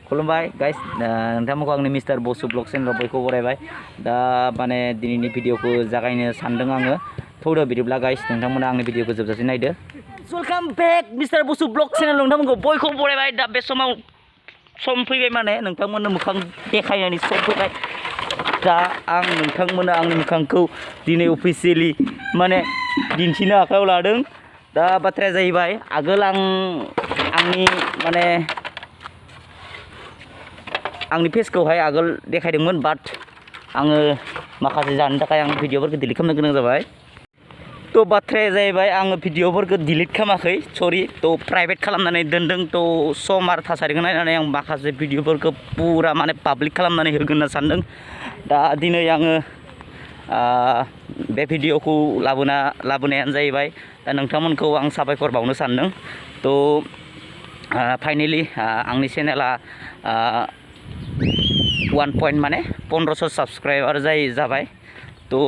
खुलुमबाय गाइस नोंथांमोनखौ आंनि mister Basu blog चेनेलाव बयखौबो बरायबाय दा माने दिनैनि भिडिअखौ जागायनो सानदों आङो थौदो बिदिब्ला गाइस नोंथांमोना आंनि भिडिअखौ जोबजासिम नायदो welcome back mister Basu blog चेनेलाव नोंथांमोनखौ बयखौबो बरायबाय दा बे समाव सम फैबाय माने नोंथांमोननो मोखां देखायनायनि सम फैबाय दा आं नोंथांमोननो आंनि मोखांखौ दिनै अफिसियेलि माने दिन्थिनो आखायाव लादों दा बाथ्राया जाहैबाय आगोल आंनि माने आंनि फेसखौहाय आगोल देखायदोंमोन बाट आङो माखासे जानो थाखाय आं भिडिअफोरखौ डिलिट खालामनो गोनां जाबाय तो बाथ्राया जाहैबाय आङो भिडिअफोरखौ डिलिट खालामाखै सरि तो प्राइभेट खालामनानै दोनदों तो सम आरो थासारिखौ नायनानै आं माखासे भिडिअफोरखौ पुरा माने पाब्लिक खालामनानै होगोन होनना सानदों दा दिनै आङो बे भिडिअखौ लाबोनायानो जाहैबाय दा नोंथांमोनखौ आं साबायखर बावनो सानदों तो फाइनेलि आंनि चेनेला 1 पॉइंट माने 1500 साबस्क्राइबार जाबाय तो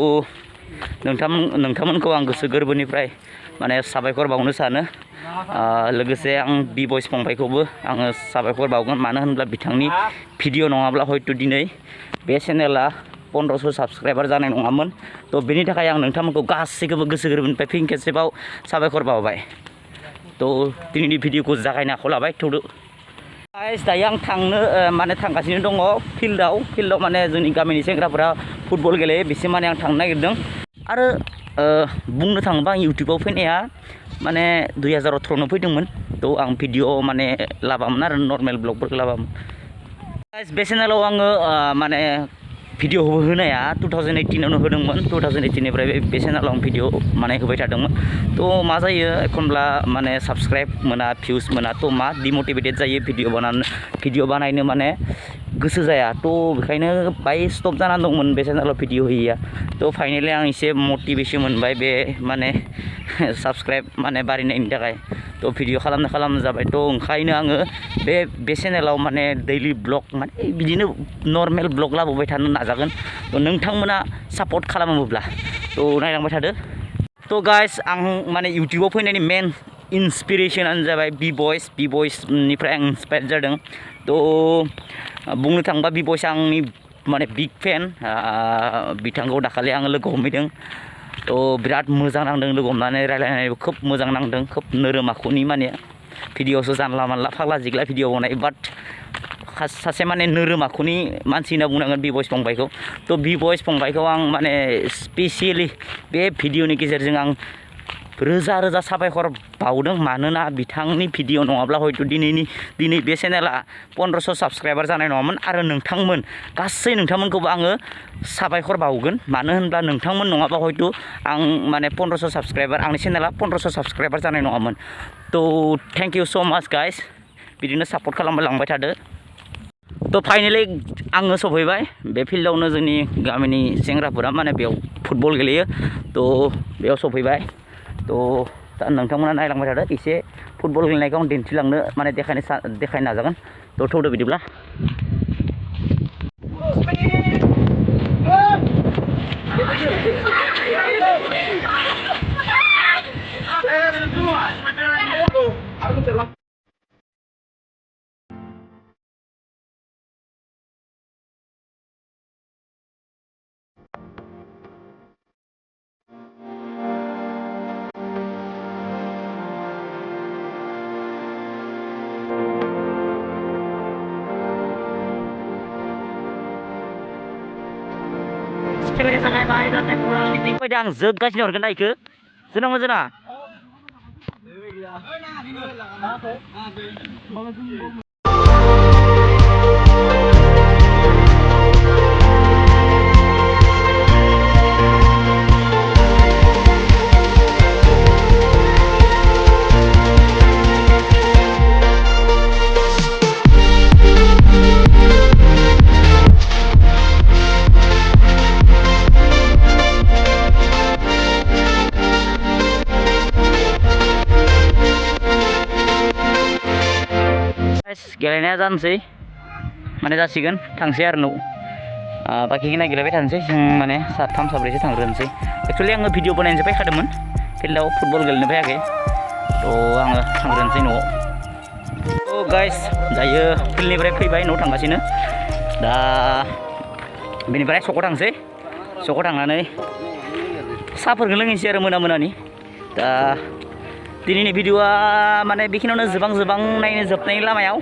नोंथांमोनखौ आं गोसो गोरबोनिफ्राय माने साबायखर बावनो सानो लोगोसे आं बि बयस फंबायखौबो आङो साबायखर बावगोन मानो होनब्ला बिथांनि भिडिअ नङाब्ला हयथ' दिनै बे चेनेला 1500 साबस्क्राइबार जानाय नङामोन तो बेनि थाखाय आं नोंथांमोनखौ गासैखौबो गोसो गोरबोनिफ्राय फिन खेबसेबाव साबायखर बावबाय तो दिनैनि भिडिअखौ जागायनो आखायाव लाबाय थौदो गाइस दायो आं थांगासिनो दङ फिल्डआव माने जोंनि गामिनि सेंग्राफोरा फुटबल गेलेयो बिसिम माने आं थांनो नागिरदों आरो बुंनो थाङोबा आं इउटुबाव फैनाया माने 2018 फैदोंमोन तो आं भिडिअ माने लाबामोन आरो नर्मेल ब्लगफोरखौ लाबामोन गाइस बे चेनेलाव आङो माने भिडिअ होनाया 2018 होदोंमोन 2018 निफ्राय बे चेनेलाव आं भिडिअ माने होबाय थादोंमोन तो मा जायो एखनब्ला माने साबस्क्राइब मोना भिउस मोना तो मा डिमटिभेटेड जायो भिडिअ बानायनो माने गोसो जाया तो बेखायनो बाय स्टप जानानै दंमोन बे चेनेलाव भिडिअ होयिया तो फाइनेलि आं एसे मटिभेसन मोनबाय बे माने साबस्क्राइब माने बारायनायनि थाखाय तो भिडिअ खालामनो जाबाय तो ओंखायनो आङो बे चेनेलाव माने दैलि ब्लग माने बिदिनो नर्मेल ब्लग लाबोबाय थानो नाजागोन तो नोंथांमोना सापर्ट खालामोब्ला तो नायलांबाय थादो तो गाइस आं माने इउटुबाव फैनायनि मेन इन्सपिरेसनानो जाबाय बि बयसनिफ्राय आं इन्सपायार जादों तो बुंनो थाङोबा बि बयस आंनि माने बिग फेन बिथांखौ दाखालि आङो लोगो हमहैदों तो बिराद मोजां नांदों लोगो हमनानै रायलायनानैबो खोब मोजां नांदों खोब नोरोम आखुनि माने भिडिअसो जानला मानला फाग्ला जिग्ला भिडिअ बनाय बाट सासे माने नोरोम आखुनि मानसि होनना बुंनांगोन बि बयस फंबायखौ तो बि बयस फंबायखौ आं माने स्पेसियेलि बे भिडिअनि गेजेरजों आं रोजा साबायखर बावदों मानोना बिथांनि भिडिअ नङाब्ला हयथ' दिनै बे चेनेला 1500 साबस्क्राइबार जानाय नङामोन आरो नोंथांमोनखौबो आङो साबायखर बावगोन मानो होनब्ला नोंथांमोन नङाबा हयथ' आं माने 1500 साबस्क्राइबार आंनि चेनेला 1500 साबस्क्राइबार जानाय नङामोन तो थेंक इउ स' माच गाइस बिदिनो सापर्ट खालामलांबाय थादो तो फाइनेलि आङो सफैबाय बे फिल्डआवनो जोंनि गामिनि सेंग्राफोरा माने बेयाव फुटबल गेलेयो तो बेयाव सफैबाय तो दा नोंथांमोना नायलांबाय थादो एसे फुटबल गेलेनायखौ आं दिन्थिलांनो माने देखायनो नाजागोन तो थौदो बिदिब्ला फैदो आं जोगासिनो हरगोन ना इखो जोना मोजोना गेलेनाया जानोसै माने जासिगोन थांसै आरो न' बाखिखिना गेलेबाय थानोसै जों माने साथाम साब्रैसो थांग्रोनोसै एक्चुअलि आङो भिडिअ बानायनोसो फैखादोंमोन फिल्डआव फुटबल गेलेनो फैयाखै तो आङो थांग्रोनोसै न'आव तो गाइस दायो फिल्डनिफ्राय फैबाय न'आव थांगासिनो दा बेनिफ्राय सकआव थांसै सकआव थांनानै साहाफोरखौ लोंनोसै आरो मोनानि दा दिनैनि भिडिअआ माने बेखिनियावनो जोबां नायनो जोबनायनि लामायाव